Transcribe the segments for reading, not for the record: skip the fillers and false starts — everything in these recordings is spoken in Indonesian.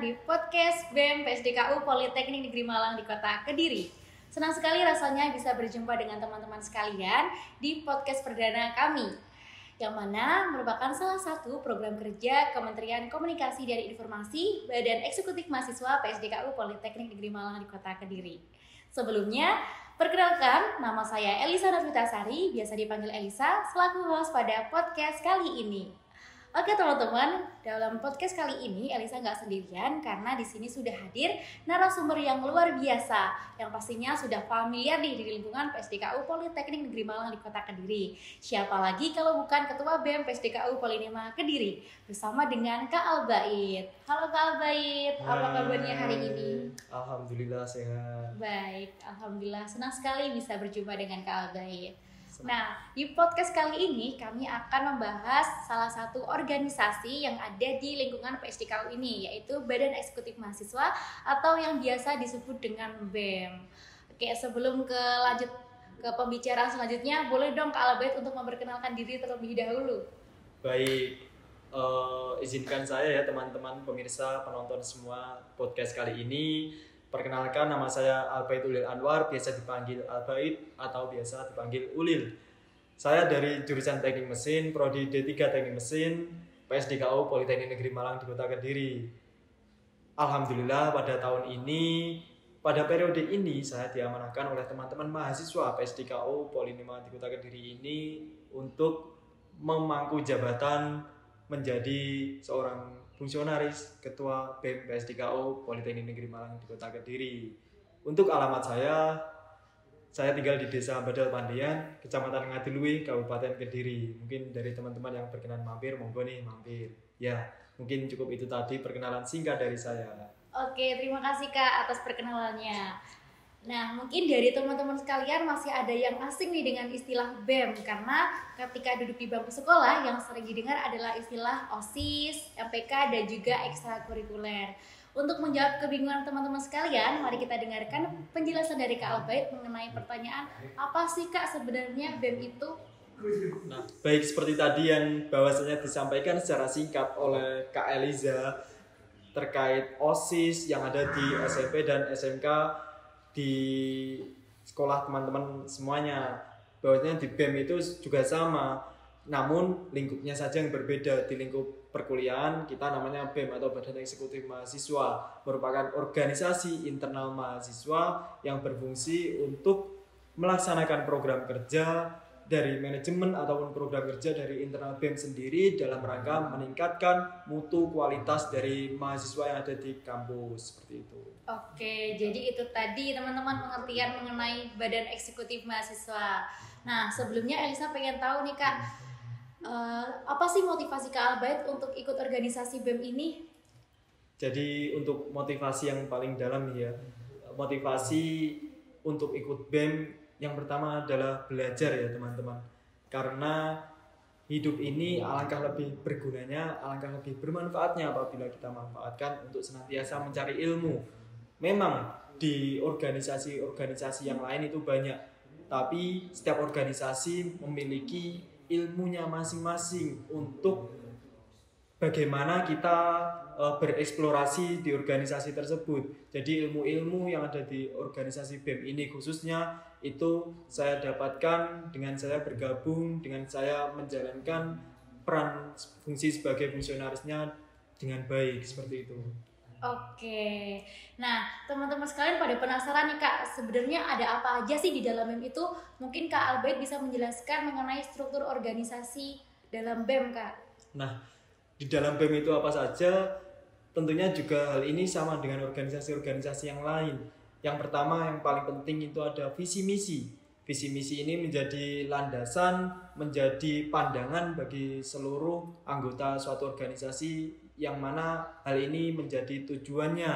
di podcast BEM PSDKU Politeknik Negeri Malang di Kota Kediri. Senang sekali rasanya bisa berjumpa dengan teman-teman sekalian di podcast perdana kami, yang mana merupakan salah satu program kerja Kementerian Komunikasi dan Informasi Badan Eksekutif Mahasiswa PSDKU Politeknik Negeri Malang di Kota Kediri. Sebelumnya, perkenalkan, nama saya Elisa Nurfitasari, biasa dipanggil Elisa, selaku host pada podcast kali ini. Oke teman-teman, dalam podcast kali ini Elisa nggak sendirian karena di sini sudah hadir narasumber yang luar biasa yang pastinya sudah familiar di lingkungan PSDKU Politeknik Negeri Malang di Kota Kediri. Siapa lagi kalau bukan Ketua BEM PSDKU Polinema Kediri bersama dengan Kak Albaid. Halo Kak Albaid, apa kabarnya hari ini? Alhamdulillah sehat. Baik, alhamdulillah senang sekali bisa berjumpa dengan Kak Albaid. Nah, di podcast kali ini kami akan membahas salah satu organisasi yang ada di lingkungan PSDKU ini, yaitu Badan Eksekutif Mahasiswa atau yang biasa disebut dengan BEM. Oke, sebelum lanjut ke pembicaraan selanjutnya, boleh dong Kak Albaid untuk memperkenalkan diri terlebih dahulu. Baik, izinkan saya ya teman-teman pemirsa penonton semua podcast kali ini. Perkenalkan, nama saya Albaid Ulil Anwar, biasa dipanggil Albaid atau biasa dipanggil Ulil. Saya dari jurusan Teknik Mesin, Prodi D3 Teknik Mesin, PSDKU Politeknik Negeri Malang di Kota Kediri. Alhamdulillah pada tahun ini, pada periode ini saya diamanahkan oleh teman-teman mahasiswa PSDKU Polinema di Kota Kediri ini untuk memangku jabatan menjadi seorang fungsionaris Ketua BEM PSDKU Politeknik Negeri Malang di Kota Kediri. Untuk alamat saya tinggal di Desa Badal Pandian, Kecamatan Ngadilui, Kabupaten Kediri. Mungkin dari teman-teman yang berkenan mampir, monggo nih mampir. Ya, mungkin cukup itu tadi perkenalan singkat dari saya. Oke, terima kasih Kak atas perkenalannya. Nah, mungkin dari teman-teman sekalian masih ada yang asing nih dengan istilah BEM, karena ketika duduk di bangku sekolah yang sering didengar adalah istilah OSIS, MPK, dan juga ekstrakurikuler. Untuk menjawab kebingungan teman-teman sekalian, mari kita dengarkan penjelasan dari Kak Albaid mengenai pertanyaan apa sih Kak sebenarnya BEM itu? Nah, baik seperti tadi yang bahwasanya disampaikan secara singkat oleh Kak Eliza terkait OSIS yang ada di SMP dan SMK di sekolah teman-teman semuanya, bahwasanya di BEM itu juga sama, namun lingkupnya saja yang berbeda. Di lingkup perkuliahan kita namanya BEM atau Badan Eksekutif Mahasiswa, merupakan organisasi internal mahasiswa yang berfungsi untuk melaksanakan program kerja dari manajemen ataupun program kerja dari internal BEM sendiri dalam rangka meningkatkan mutu kualitas dari mahasiswa yang ada di kampus, seperti itu. Oke, jadi itu tadi teman-teman pengertian mengenai Badan Eksekutif Mahasiswa. Nah, sebelumnya Elisa pengen tahu nih Kak, apa sih motivasi Kak Albaid untuk ikut organisasi BEM ini? Jadi untuk motivasi yang paling dalam ya, motivasi untuk ikut BEM yang pertama adalah belajar ya teman-teman. Karena hidup ini alangkah lebih bergunanya, alangkah lebih bermanfaatnya apabila kita manfaatkan untuk senantiasa mencari ilmu. Memang di organisasi-organisasi yang lain itu banyak, tapi setiap organisasi memiliki ilmunya masing-masing untuk bagaimana kita bereksplorasi di organisasi tersebut. Jadi ilmu-ilmu yang ada di organisasi BEM ini khususnya itu saya dapatkan dengan saya bergabung, dengan saya menjalankan peran fungsi sebagai fungsionarisnya dengan baik, seperti itu. Oke, nah teman-teman sekalian pada penasaran nih Kak, sebenarnya ada apa aja sih di dalam BEM itu? Mungkin Kak Albaid bisa menjelaskan mengenai struktur organisasi dalam BEM Kak. Nah, di dalam BEM itu apa saja? Tentunya juga hal ini sama dengan organisasi-organisasi yang lain. Yang pertama yang paling penting itu ada visi misi. Visi misi ini menjadi landasan, menjadi pandangan bagi seluruh anggota suatu organisasi yang mana hal ini menjadi tujuannya.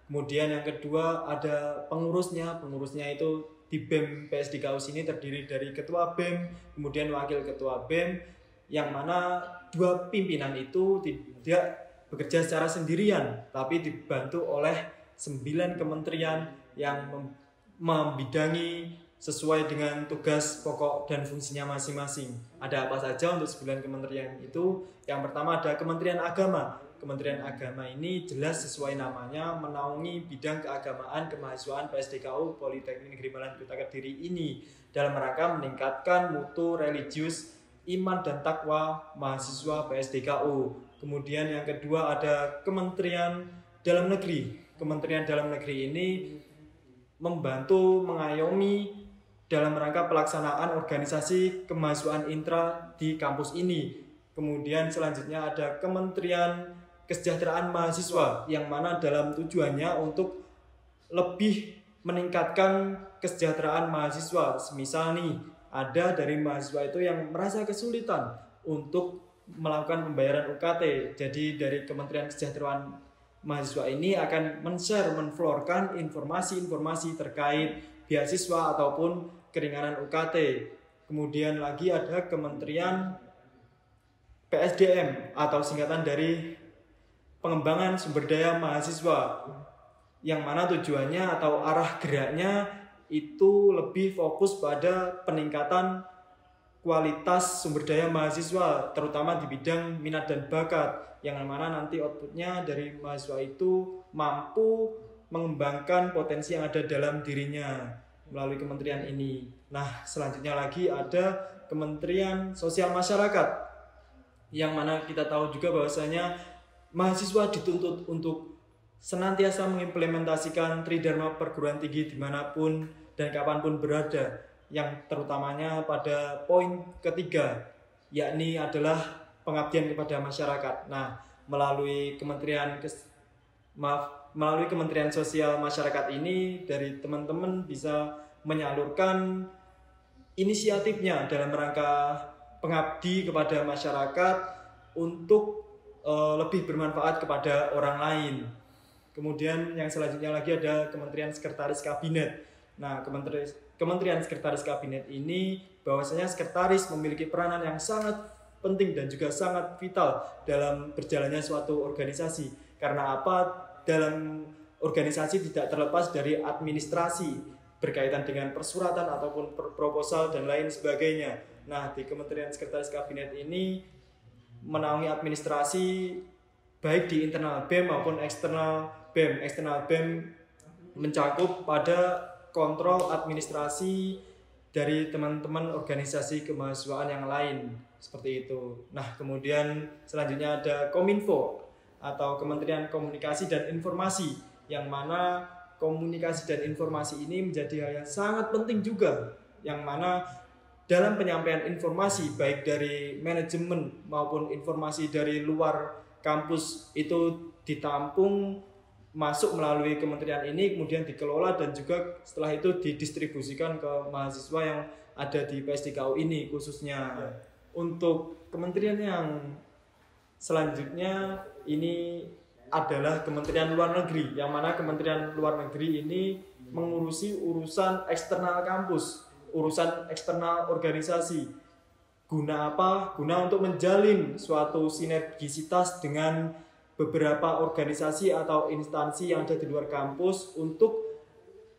Kemudian yang kedua ada pengurusnya. Pengurusnya itu di BEM PSDKU sini terdiri dari ketua BEM, kemudian wakil ketua BEM, yang mana dua pimpinan itu tidak bekerja secara sendirian, tapi dibantu oleh 9 kementerian yang membidangi sesuai dengan tugas pokok dan fungsinya masing-masing. Ada apa saja untuk 9 kementerian itu? Yang pertama ada Kementerian Agama. Kementerian Agama ini jelas sesuai namanya menaungi bidang keagamaan kemahasiswaan PSDKU Politeknik Negeri Malang Kota Kediri ini dalam rangka meningkatkan mutu religius, iman dan takwa mahasiswa PSDKU. Kemudian yang kedua ada Kementerian Dalam Negeri. Kementerian Dalam Negeri ini membantu mengayomi dalam rangka pelaksanaan organisasi kemahasiswaan intra di kampus ini. Kemudian selanjutnya ada Kementerian Kesejahteraan Mahasiswa yang mana dalam tujuannya untuk lebih meningkatkan kesejahteraan mahasiswa. Semisal nih, ada dari mahasiswa itu yang merasa kesulitan untuk melakukan pembayaran UKT. Jadi dari Kementerian Kesejahteraan Mahasiswa ini akan men-share, menflorkan informasi-informasi terkait beasiswa ataupun keringanan UKT. Kemudian lagi ada Kementerian PSDM atau singkatan dari Pengembangan Sumber Daya Mahasiswa, yang mana tujuannya atau arah geraknya itu lebih fokus pada peningkatan kualitas sumber daya mahasiswa, terutama di bidang minat dan bakat, yang mana nanti outputnya dari mahasiswa itu mampu mengembangkan potensi yang ada dalam dirinya melalui kementerian ini. Nah, selanjutnya lagi ada Kementerian Sosial Masyarakat, yang mana kita tahu juga bahwasanya mahasiswa dituntut untuk senantiasa mengimplementasikan Tridharma perguruan tinggi dimanapun dan kapanpun berada, yang terutamanya pada poin ketiga, yakni adalah pengabdian kepada masyarakat. Nah, melalui Kementerian Sosial Masyarakat ini, dari teman-teman bisa menyalurkan inisiatifnya dalam rangka pengabdi kepada masyarakat untuk lebih bermanfaat kepada orang lain. Kemudian yang selanjutnya lagi ada Kementerian Sekretaris Kabinet. Nah, Kementerian Sekretaris Kabinet ini bahwasanya sekretaris memiliki peranan yang sangat penting dan juga sangat vital dalam berjalannya suatu organisasi. Karena apa? Dalam organisasi tidak terlepas dari administrasi berkaitan dengan persuratan ataupun proposal dan lain sebagainya. Nah, di Kementerian Sekretaris Kabinet ini menaungi administrasi baik di internal BEM maupun eksternal BEM. Eksternal BEM mencakup pada kontrol administrasi dari teman-teman organisasi kemahasiswaan yang lain, seperti itu. Nah, kemudian selanjutnya ada Kominfo atau Kementerian Komunikasi dan Informasi, yang mana komunikasi dan informasi ini menjadi hal yang sangat penting juga, yang mana dalam penyampaian informasi baik dari manajemen maupun informasi dari luar kampus itu ditampung masuk melalui kementerian ini, kemudian dikelola dan juga setelah itu didistribusikan ke mahasiswa yang ada di PSDKU ini khususnya. Untuk kementerian yang selanjutnya ini adalah Kementerian Luar Negeri, yang mana Kementerian Luar Negeri ini mengurusi urusan eksternal kampus, urusan eksternal organisasi. Guna apa? Guna untuk menjalin suatu sinergisitas dengan beberapa organisasi atau instansi yang ada di luar kampus untuk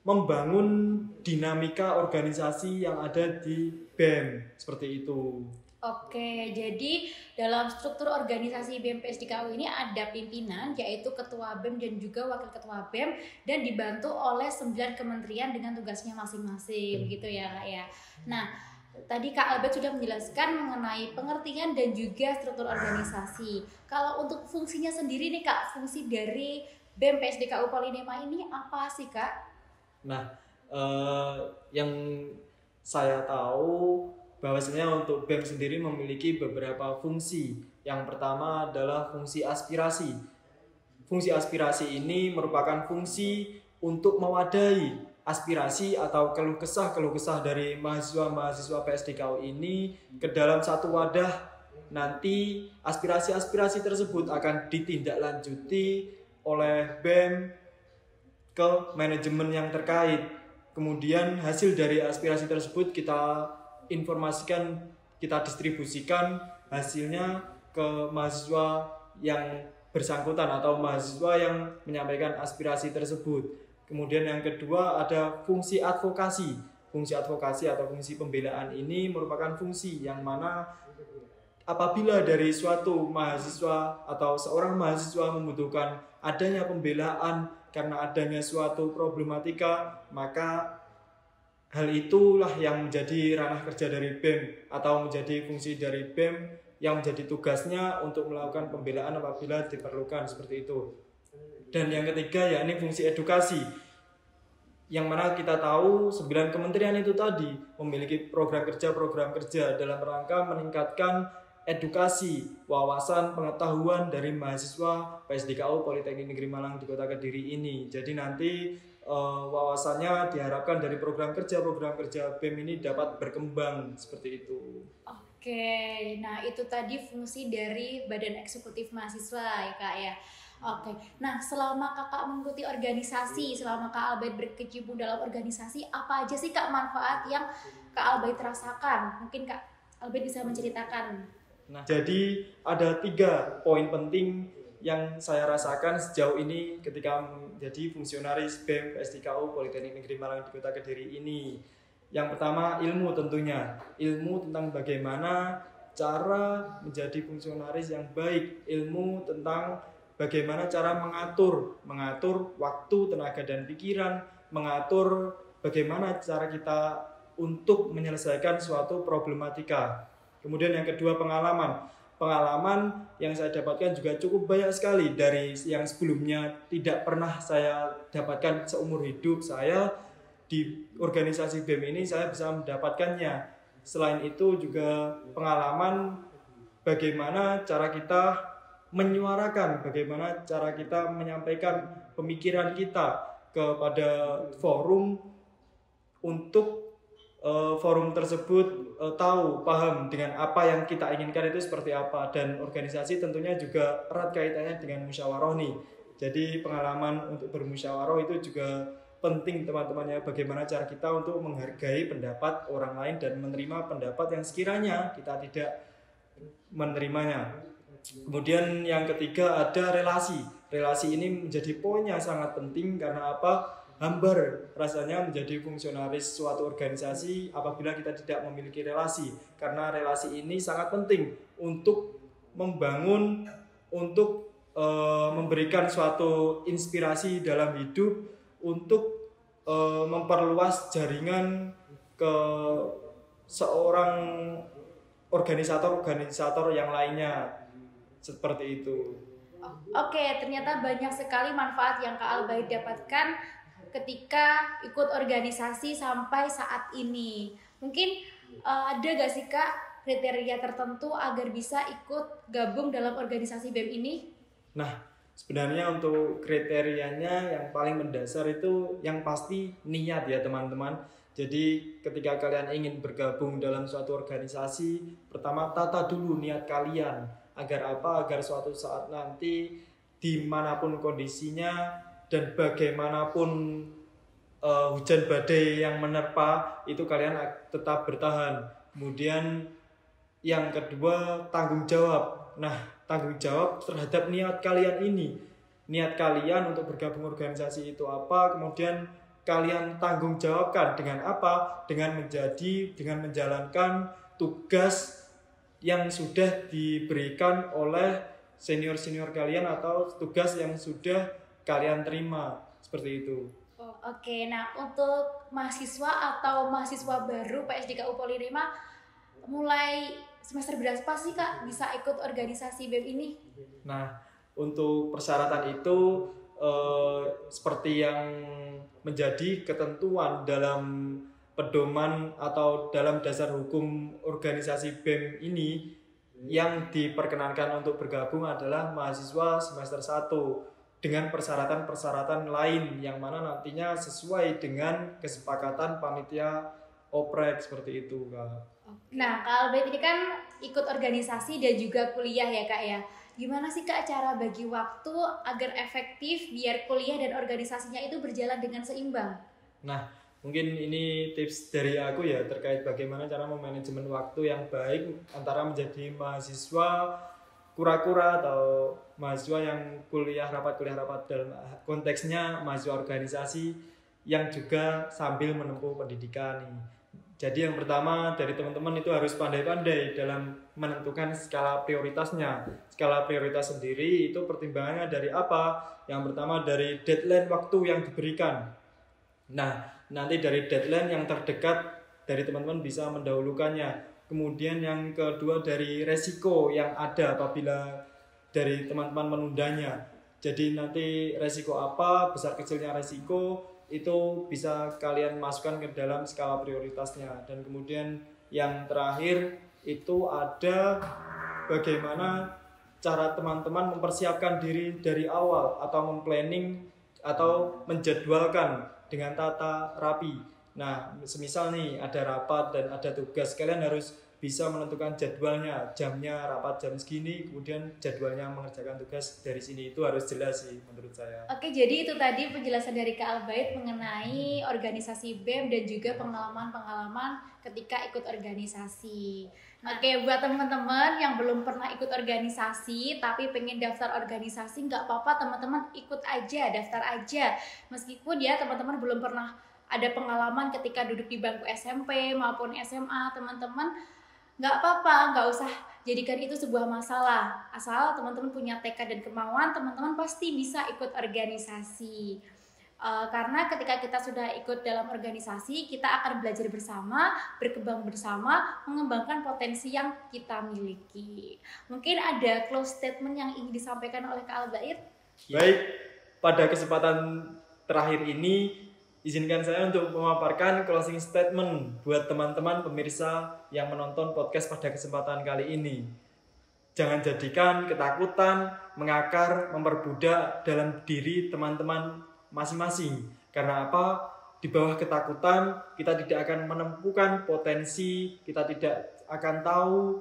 membangun dinamika organisasi yang ada di BEM, seperti itu. Oke, jadi dalam struktur organisasi BEM PSDKU ini ada pimpinan, yaitu Ketua BEM dan juga Wakil Ketua BEM, dan dibantu oleh 9 kementerian dengan tugasnya masing-masing, gitu ya Kak ya. Nah, tadi Kak Albert sudah menjelaskan mengenai pengertian dan juga struktur organisasi. Kalau untuk fungsinya sendiri nih Kak, fungsi dari BEM PSDKU Polinema ini apa sih Kak? Nah, yang saya tahu bahwasanya untuk BEM sendiri memiliki beberapa fungsi. Yang pertama adalah fungsi aspirasi. Fungsi aspirasi ini merupakan fungsi untuk mewadahi aspirasi atau keluh kesah dari mahasiswa-mahasiswa PSDKU ini ke dalam satu wadah. Nanti aspirasi-aspirasi tersebut akan ditindaklanjuti oleh BEM ke manajemen yang terkait. Kemudian hasil dari aspirasi tersebut kita informasikan, kita distribusikan hasilnya ke mahasiswa yang bersangkutan atau mahasiswa yang menyampaikan aspirasi tersebut. Kemudian yang kedua ada fungsi advokasi. Fungsi advokasi atau fungsi pembelaan ini merupakan fungsi yang mana apabila dari suatu mahasiswa atau seorang mahasiswa membutuhkan adanya pembelaan karena adanya suatu problematika, maka hal itulah yang menjadi ranah kerja dari BEM atau menjadi fungsi dari BEM yang menjadi tugasnya untuk melakukan pembelaan apabila diperlukan, seperti itu. Dan yang ketiga yakni fungsi edukasi, yang mana kita tahu 9 kementerian itu tadi memiliki program kerja dalam rangka meningkatkan edukasi, wawasan, pengetahuan dari mahasiswa PSDKU Politeknik Negeri Malang di Kota Kediri ini. Jadi nanti wawasannya diharapkan dari program kerja BEM ini dapat berkembang, seperti itu. Oke, nah itu tadi fungsi dari Badan Eksekutif Mahasiswa ya Kak ya. Oke, nah selama Kakak mengikuti organisasi, selama Kak Albaid berkecimpung dalam organisasi, apa aja sih Kak manfaat yang Kak Albaid rasakan? Mungkin Kak Albaid bisa menceritakan. Nah, jadi ada 3 poin penting yang saya rasakan sejauh ini ketika menjadi fungsionaris BEM PSDKU Politeknik Negeri Malang di Kota Kediri ini. Yang pertama, ilmu tentunya. Ilmu tentang bagaimana cara menjadi fungsionaris yang baik. Ilmu tentang bagaimana cara mengatur waktu, tenaga, dan pikiran. Mengatur bagaimana cara kita untuk menyelesaikan suatu problematika. Kemudian yang kedua, pengalaman yang saya dapatkan juga cukup banyak sekali dari yang sebelumnya tidak pernah saya dapatkan seumur hidup saya. Di organisasi BEM ini saya bisa mendapatkannya. Selain itu juga pengalaman bagaimana cara kita menyuarakan, bagaimana cara kita menyampaikan pemikiran kita kepada forum untuk forum tersebut paham dengan apa yang kita inginkan itu seperti apa. Dan organisasi tentunya juga erat kaitannya dengan musyawarah nih. Jadi pengalaman untuk bermusyawarah itu juga penting teman-temannya, bagaimana cara kita untuk menghargai pendapat orang lain dan menerima pendapat yang sekiranya kita tidak menerimanya. Kemudian yang ketiga ada relasi. Relasi ini menjadi poin yang sangat penting karena apa? Hambar rasanya menjadi fungsionaris suatu organisasi apabila kita tidak memiliki relasi, karena relasi ini sangat penting untuk membangun, untuk memberikan suatu inspirasi dalam hidup, untuk memperluas jaringan ke seorang organisator yang lainnya, seperti itu. Oke, ternyata banyak sekali manfaat yang Kak Albaid dapatkan ketika ikut organisasi sampai saat ini. Mungkin ada gak sih Kak kriteria tertentu agar bisa ikut gabung dalam organisasi BEM ini? Nah, sebenarnya untuk kriterianya yang paling mendasar itu yang pasti niat ya teman-teman. Jadi ketika kalian ingin bergabung dalam suatu organisasi, pertama tata dulu niat kalian. Agar apa? Agar suatu saat nanti dimanapun kondisinya dan bagaimanapun hujan badai yang menerpa, itu kalian tetap bertahan. Kemudian yang kedua, tanggung jawab. Nah, tanggung jawab terhadap niat kalian ini. Niat kalian untuk bergabung organisasi itu apa? Kemudian kalian tanggung jawabkan dengan apa? Dengan menjalankan tugas yang sudah diberikan oleh senior-senior kalian atau tugas yang sudah kalian terima, seperti itu. Oke, nah untuk mahasiswa atau mahasiswa baru PSDKU Poli 5 mulai semester berapa sih Kak bisa ikut organisasi BEM ini? Nah, untuk persyaratan itu seperti yang menjadi ketentuan dalam pedoman atau dalam dasar hukum organisasi BEM ini, yang diperkenankan untuk bergabung adalah mahasiswa semester 1 dengan persyaratan-persyaratan lain yang mana nantinya sesuai dengan kesepakatan panitia oprek, seperti itu Kak. Nah, Kak Albaid ini kan ikut organisasi dan juga kuliah ya Kak ya. Gimana sih Kak cara bagi waktu agar efektif biar kuliah dan organisasinya itu berjalan dengan seimbang? Nah, mungkin ini tips dari aku ya terkait bagaimana cara memanajemen waktu yang baik antara menjadi mahasiswa kura-kura atau mahasiswa yang kuliah rapat dalam konteksnya mahasiswa organisasi yang juga sambil menempuh pendidikan nih. Jadi yang pertama dari teman-teman itu harus pandai-pandai dalam menentukan skala prioritasnya. Skala prioritas sendiri itu pertimbangannya dari apa? Yang pertama dari deadline waktu yang diberikan. Nah, nanti dari deadline yang terdekat dari teman-teman bisa mendahulukannya. Kemudian yang kedua dari resiko yang ada apabila dari teman-teman menundanya. Jadi nanti resiko apa, besar kecilnya resiko itu bisa kalian masukkan ke dalam skala prioritasnya. Dan kemudian yang terakhir itu ada bagaimana cara teman-teman mempersiapkan diri dari awal atau memplanning atau menjadwalkan dengan tata rapi. Nah, semisal nih ada rapat dan ada tugas, kalian harus bisa menentukan jadwalnya, jamnya rapat jam segini, kemudian jadwalnya mengerjakan tugas dari sini, itu harus jelas sih menurut saya. Oke, jadi itu tadi penjelasan dari Kak Albaid mengenai organisasi BEM dan juga pengalaman-pengalaman ketika ikut organisasi. Oke, buat teman-teman yang belum pernah ikut organisasi tapi pengen daftar organisasi, nggak apa-apa teman-teman, ikut aja, daftar aja. Meskipun ya teman-teman belum pernah ada pengalaman ketika duduk di bangku SMP maupun SMA, teman-teman nggak apa-apa, nggak usah jadikan itu sebuah masalah. Asal teman-teman punya tekad dan kemauan, teman-teman pasti bisa ikut organisasi. Karena ketika kita sudah ikut dalam organisasi, kita akan belajar bersama, berkembang bersama, mengembangkan potensi yang kita miliki. Mungkin ada close statement yang ingin disampaikan oleh Kak Albaid? Baik, pada kesempatan terakhir ini izinkan saya untuk memaparkan closing statement buat teman-teman pemirsa yang menonton podcast pada kesempatan kali ini. Jangan jadikan ketakutan mengakar, memperbudak dalam diri teman-teman masing-masing. Karena apa? Di bawah ketakutan kita tidak akan menemukan potensi, kita tidak akan tahu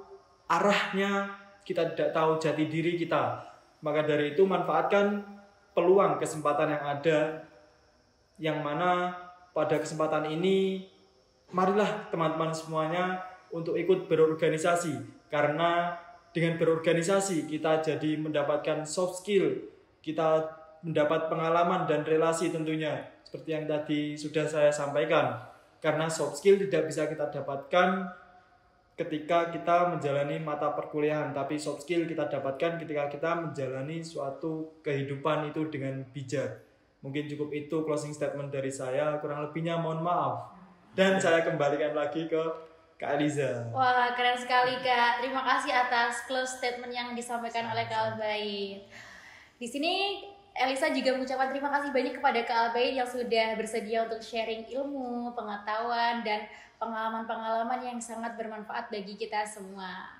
arahnya, kita tidak tahu jati diri kita. Maka dari itu manfaatkan peluang kesempatan yang ada, yang mana pada kesempatan ini marilah teman-teman semuanya untuk ikut berorganisasi, karena dengan berorganisasi kita jadi mendapatkan soft skill, kita mendapat pengalaman dan relasi tentunya seperti yang tadi sudah saya sampaikan, karena soft skill tidak bisa kita dapatkan ketika kita menjalani mata perkuliahan, tapi soft skill kita dapatkan ketika kita menjalani suatu kehidupan itu dengan bijak. Mungkin cukup itu closing statement dari saya, kurang lebihnya mohon maaf. Dan saya kembalikan lagi ke Kak Eliza. Wah, keren sekali Kak. Terima kasih atas close statement yang disampaikan oleh Kak Albaid. Di sini Elisa juga mengucapkan terima kasih banyak kepada Kak Albaid yang sudah bersedia untuk sharing ilmu, pengetahuan, dan pengalaman-pengalaman yang sangat bermanfaat bagi kita semua.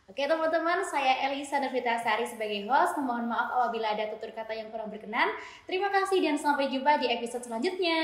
Oke teman-teman, saya Elisa Novitasari sebagai host. Mohon maaf apabila ada tutur kata yang kurang berkenan. Terima kasih dan sampai jumpa di episode selanjutnya.